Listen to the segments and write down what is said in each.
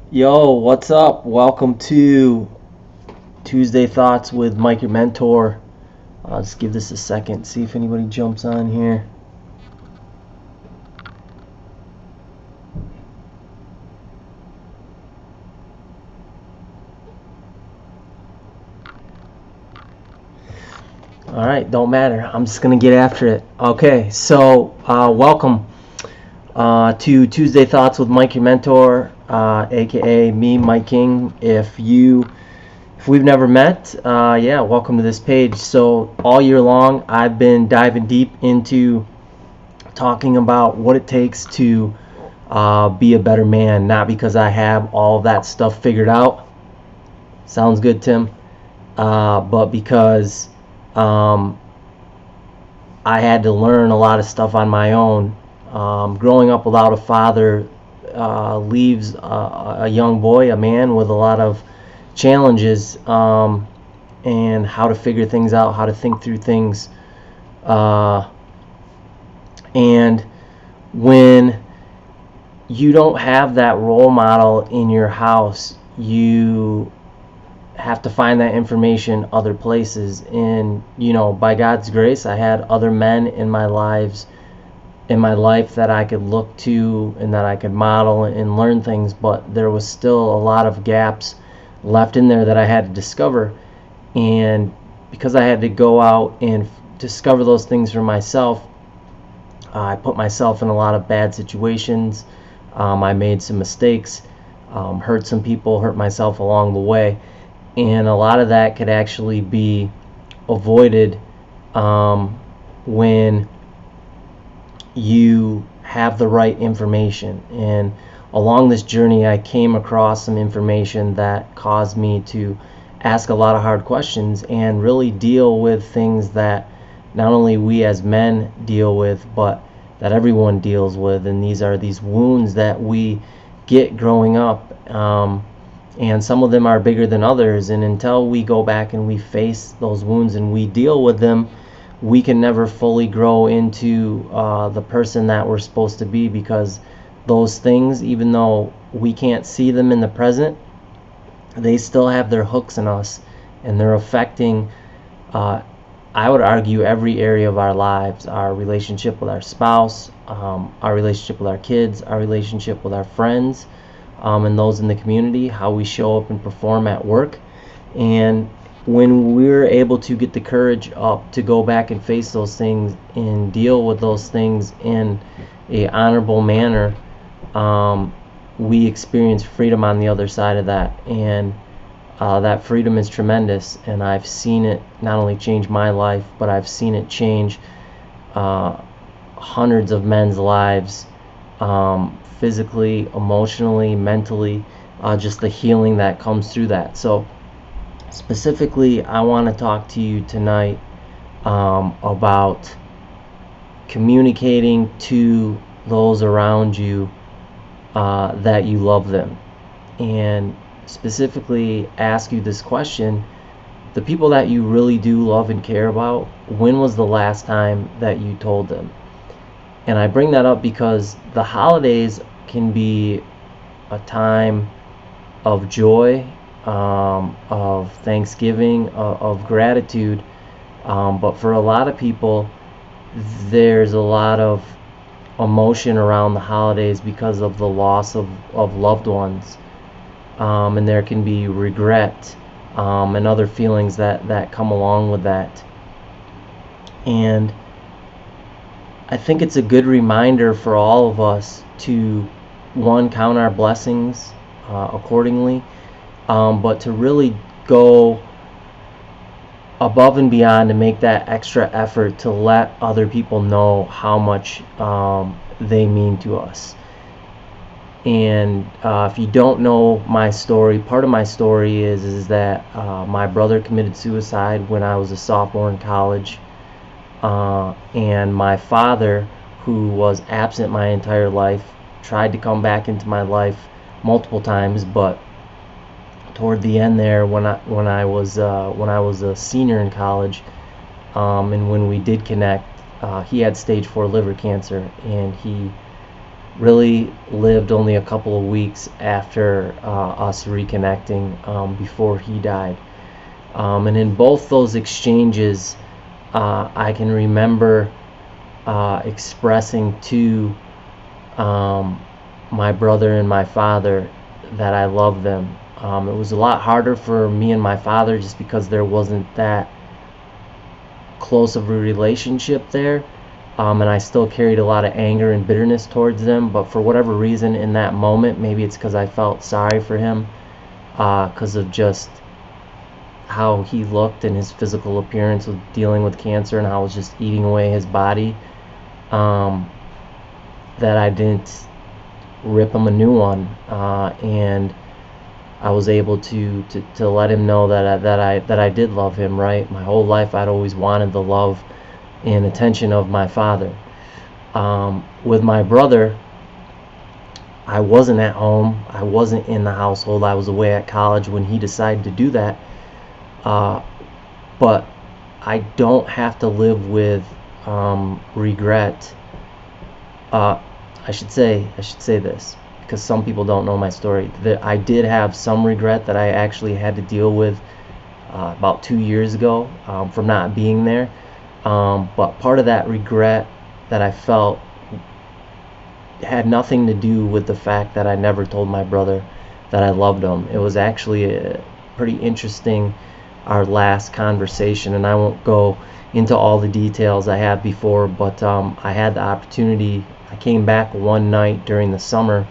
Yo, what's up? Welcome to Tuesday Thoughts with Mike, your mentor. I'll just give this a second, see if anybody jumps on here. All right, don't matter. I'm just going to get after it. Okay, so welcome to Tuesday Thoughts with Mike, your mentor, aka me, Mike King. If we've never met, yeah, welcome to this page. So all year long, I've been diving deep into talking about what it takes to be a better man, not because I have all that stuff figured out. Sounds good, Tim. But because um, I had to learn a lot of stuff on my own. Growing up without a father leaves a young boy, a man, with a lot of challenges, and how to figure things out, how to think through things. And when you don't have that role model in your house, you have to find that information other places. And by God's grace, I had other men in my life that I could look to and that I could model and learn things, but there was still a lot of gaps left in there that I had to discover. And because I had to go out and discover those things for myself, I put myself in a lot of bad situations. I made some mistakes, hurt some people, hurt myself along the way. And a lot of that could actually be avoided when you have the right information. And along this journey, I came across some information that caused me to ask a lot of hard questions and really deal with things that not only we as men deal with, but that everyone deals with. And these are these wounds that we get growing up. And some of them are bigger than others. And until we go back and we face those wounds and we deal with them, we can never fully grow into the person that we're supposed to be, because those things, even though we can't see them in the present, they still have their hooks in us, and they're affecting, I would argue, every area of our lives. Our relationship with our spouse, our relationship with our kids, our relationship with our friends, and those in the community, how we show up and perform at work. And when we're able to get the courage up to go back and face those things and deal with those things in a honorable manner, we experience freedom on the other side of that. And that freedom is tremendous. And I've seen it not only change my life, but I've seen it change hundreds of men's lives, physically, emotionally, mentally, just the healing that comes through that. So specifically, I want to talk to you tonight about communicating to those around you that you love them. And specifically ask you this question: the people that you really do love and care about, when was the last time that you told them? And I bring that up because the holidays can be a time of joy, of thanksgiving, of gratitude. But for a lot of people, there's a lot of emotion around the holidays because of the loss of loved ones. And there can be regret and other feelings that come along with that. And I think it's a good reminder for all of us to, one, count our blessings accordingly, but to really go above and beyond to make that extra effort to let other people know how much they mean to us. And if you don't know my story, part of my story is that my brother committed suicide when I was a sophomore in college. And my father, who was absent my entire life, tried to come back into my life multiple times, but toward the end there, when I was a senior in college, and when we did connect, he had stage 4 liver cancer, and he really lived only a couple of weeks after us reconnecting, before he died. And in both those exchanges, I can remember expressing to my brother and my father that I love them. It was a lot harder for me and my father just because there wasn't that close of a relationship there. And I still carried a lot of anger and bitterness towards them, but for whatever reason in that moment, maybe it's because I felt sorry for him, because of just how he looked and his physical appearance with dealing with cancer and how it was just eating away his body, that I didn't rip him a new one, and I was able to let him know that I did love him. Right, my whole life I'd always wanted the love and attention of my father. With my brother, I wasn't at home. I wasn't in the household. I was away at college when he decided to do that. But I don't have to live with regret. I should say this because some people don't know my story. That I did have some regret that I actually had to deal with about 2 years ago, from not being there. But part of that regret that I felt had nothing to do with the fact that I never told my brother that I loved him. It was actually pretty interesting, our last conversation, and I won't go into all the details I have before, but I had the opportunity. I came back one night during the summer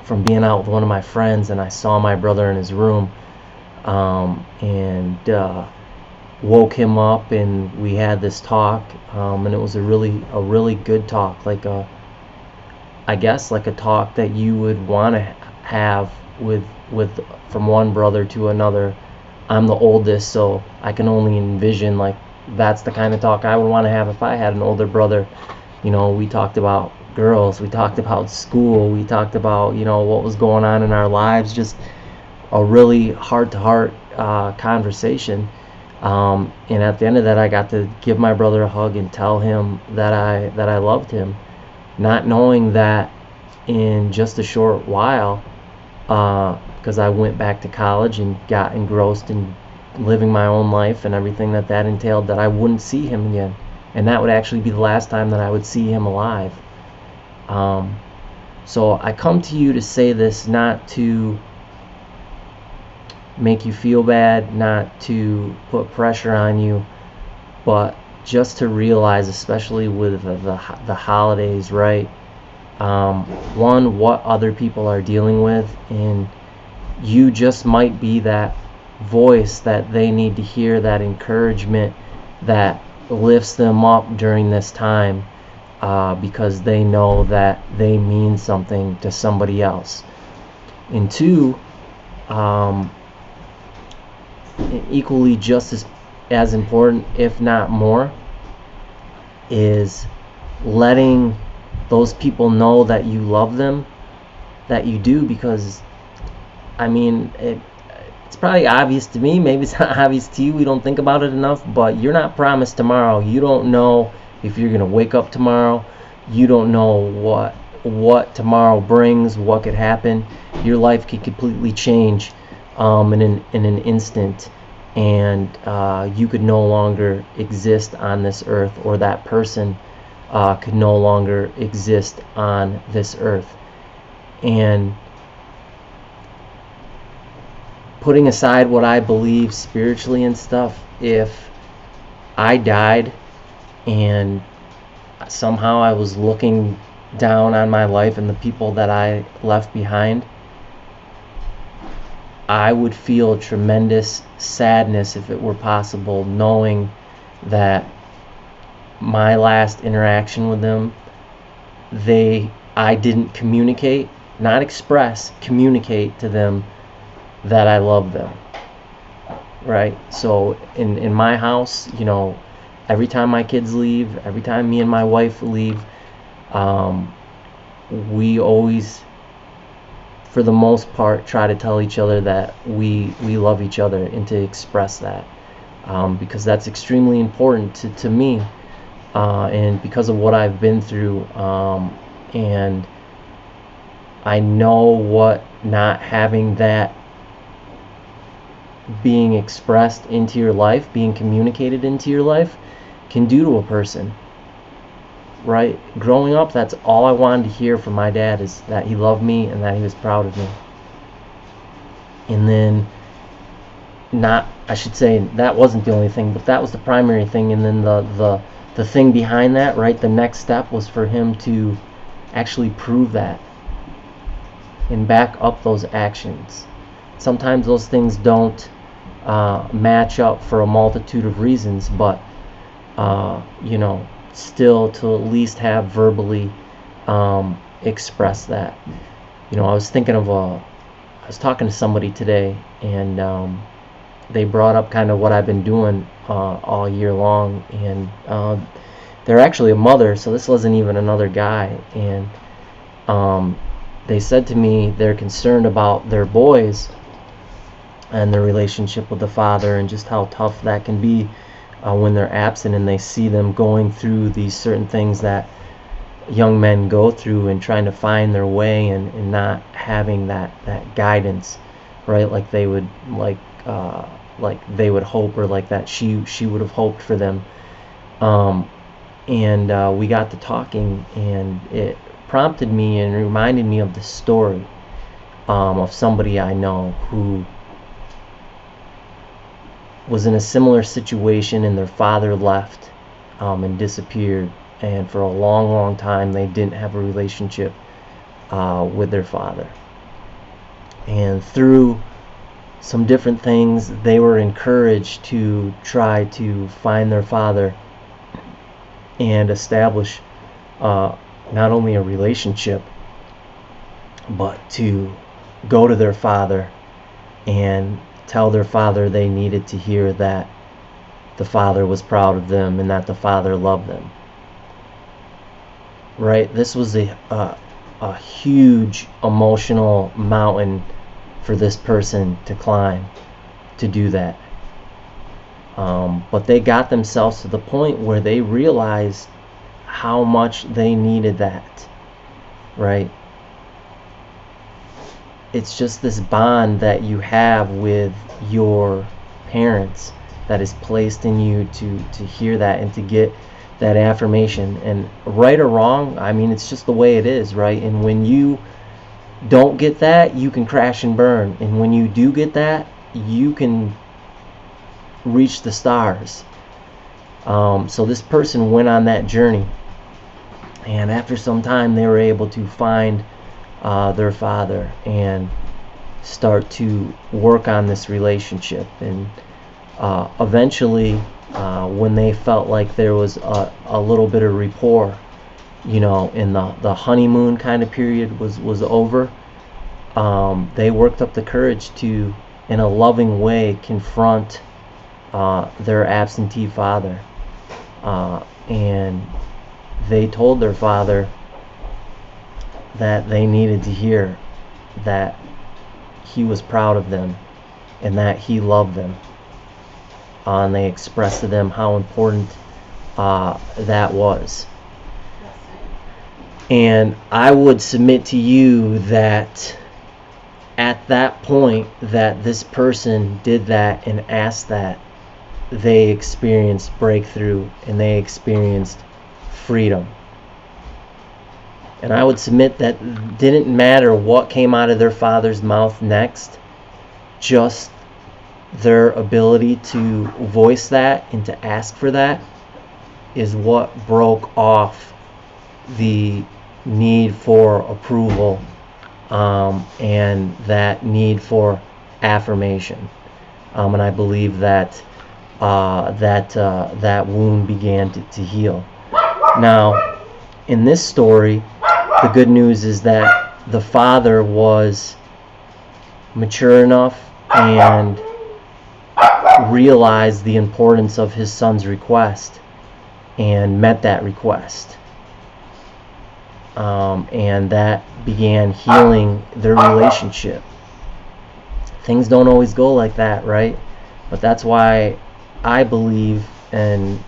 from being out with one of my friends, and I saw my brother in his room, and woke him up, and we had this talk, and it was a really good talk, like I guess like a talk that you would want to have with from one brother to another. I'm the oldest, so I can only envision like that's the kind of talk I would want to have if I had an older brother. We talked about girls, we talked about school, we talked about what was going on in our lives, just a really heart-to-heart conversation. And at the end of that, I got to give my brother a hug and tell him that I loved him, not knowing that in just a short while, because I went back to college and got engrossed in living my own life and everything that entailed, that I wouldn't see him again, and that would actually be the last time that I would see him alive. So I come to you to say this, not to make you feel bad, not to put pressure on you, but just to realize, especially with the holidays, right? One, what other people are dealing with, and you just might be that voice that they need to hear, that encouragement that lifts them up during this time, because they know that they mean something to somebody else. And two, equally just as important, if not more, is letting those people know that you love them, that you do, because it's probably obvious to me, maybe it's not obvious to you, we don't think about it enough, but you're not promised tomorrow. You don't know if you're going to wake up tomorrow. You don't know what tomorrow brings, what could happen. Your life could completely change in an instant, and you could no longer exist on this earth, or that person could no longer exist on this earth. And putting aside what I believe spiritually and stuff, if I died and somehow I was looking down on my life and the people that I left behind, I would feel tremendous sadness, if it were possible, knowing that my last interaction with them, I didn't communicate, not express, communicate to them that I love them, right? So in my house, every time my kids leave, every time me and my wife leave, we always, for the most part, try to tell each other that we love each other, and to express that, because that's extremely important to me, and because of what I've been through, and I know what not having that being expressed into your life, being communicated into your life, can do to a person. Right? Growing up, that's all I wanted to hear from my dad, is that he loved me and that he was proud of me. And then, I should say that wasn't the only thing, but that was the primary thing. And then the thing behind that, right? The next step was for him to actually prove that and back up those actions. Sometimes those things don't match up for a multitude of reasons, but still to at least have verbally express that. I was thinking of I was talking to somebody today, and they brought up kind of what I've been doing all year long, and they're actually a mother, so this wasn't even another guy, and they said to me they're concerned about their boys and their relationship with the father, and just how tough that can be when they're absent, and they see them going through these certain things that young men go through, and trying to find their way, and not having that guidance, right? Like they would hope, or like that she would have hoped for them. And we got to talking, and it prompted me and reminded me of the story of somebody I know who was in a similar situation, and their father left and disappeared, and for a long time they didn't have a relationship with their father. And through some different things, they were encouraged to try to find their father and establish not only a relationship, but to go to their father and tell their father they needed to hear that the father was proud of them and that the father loved them. Right? This was a huge emotional mountain for this person to climb, to do that. But they got themselves to the point where they realized how much they needed that. Right? It's just this bond that you have with your parents that is placed in you to hear that and to get that affirmation. And right or wrong, I mean, it's just the way it is, right? And when you don't get that, you can crash and burn. And when you do get that, you can reach the stars. So this person went on that journey, and after some time they were able to find their father and start to work on this relationship. And eventually, when they felt like there was a little bit of rapport, and the honeymoon kind of period was over, they worked up the courage to, in a loving way, confront their absentee father, and they told their father that they needed to hear that he was proud of them and that he loved them. And they expressed to them how important that was. And I would submit to you that at that point that this person did that and asked that, they experienced breakthrough and they experienced freedom. And I would submit that didn't matter what came out of their father's mouth next, just their ability to voice that and to ask for that is what broke off the need for approval and that need for affirmation. And I believe that that wound began to heal. Now, in this story, the good news is that the father was mature enough and realized the importance of his son's request and met that request. And that began healing their relationship. Things don't always go like that, right? But that's why I believe, and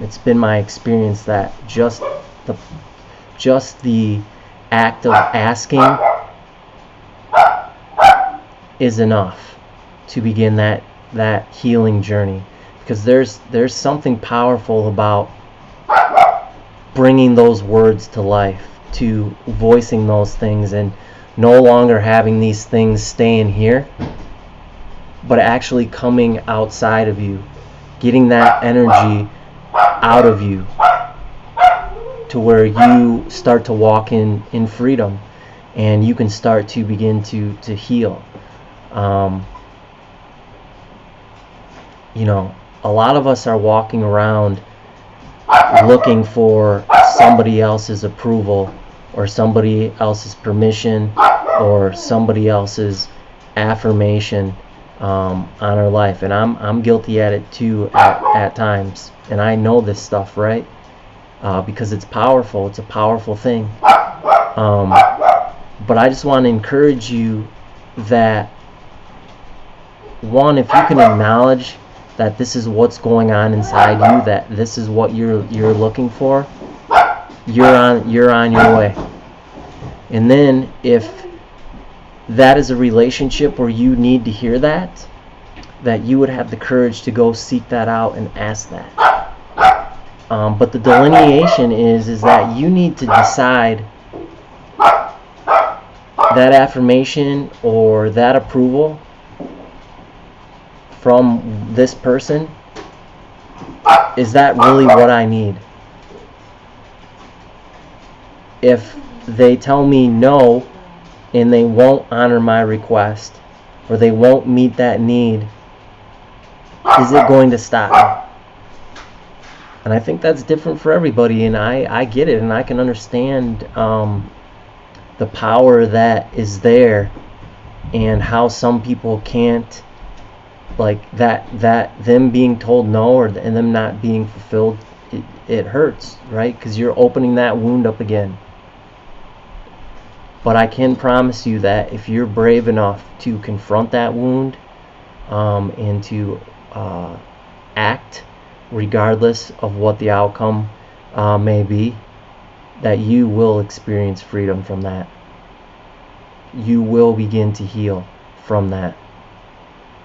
it's been my experience, that just the act of asking is enough to begin that healing journey, because there's something powerful about bringing those words to life, to voicing those things, and no longer having these things stay in here, but actually coming outside of you, getting that energy out of you to where you start to walk in freedom, and you can start to begin to heal. You know, a lot of us are walking around looking for somebody else's approval or somebody else's permission or somebody else's affirmation on our life, and I'm guilty at it too at times, and I know this stuff, right? Because it's powerful. It's a powerful thing. But I just want to encourage you that, one, if you can acknowledge that this is what's going on inside you, that this is what you're looking for, you're on your way. And then if that is a relationship where you need to hear that you would have the courage to go seek that out and ask that. But the delineation is that you need to decide that affirmation or that approval from this person, is that really what I need? If they tell me no and they won't honor my request or they won't meet that need, is it going to stop me? And I think that's different for everybody, and I get it, and I can understand the power that is there and how some people can't, like that them being told no and them not being fulfilled, it hurts, right? Because you're opening that wound up again. But I can promise you that if you're brave enough to confront that wound and to act regardless of what the outcome may be, that you will experience freedom from that. You will begin to heal from that.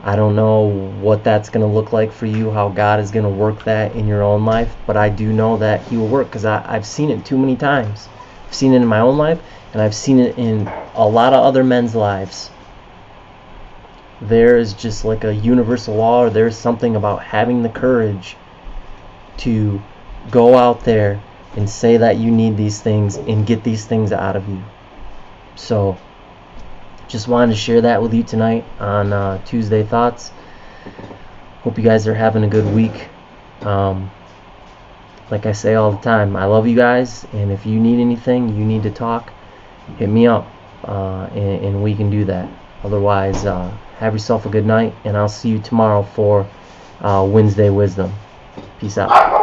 I don't know what that's going to look like for you, how God is going to work that in your own life, but I do know that He will work, because I've seen it too many times. I've seen it in my own life, and I've seen it in a lot of other men's lives. There is just like a universal law, or there's something about having the courage to go out there and say that you need these things and get these things out of you. So just wanted to share that with you tonight on Tuesday Thoughts. Hope you guys are having a good week. Like I say all the time, I love you guys, and if you need anything, you need to talk, hit me up, and we can do that. Otherwise, have yourself a good night, and I'll see you tomorrow for Wednesday Wisdom. Peace out.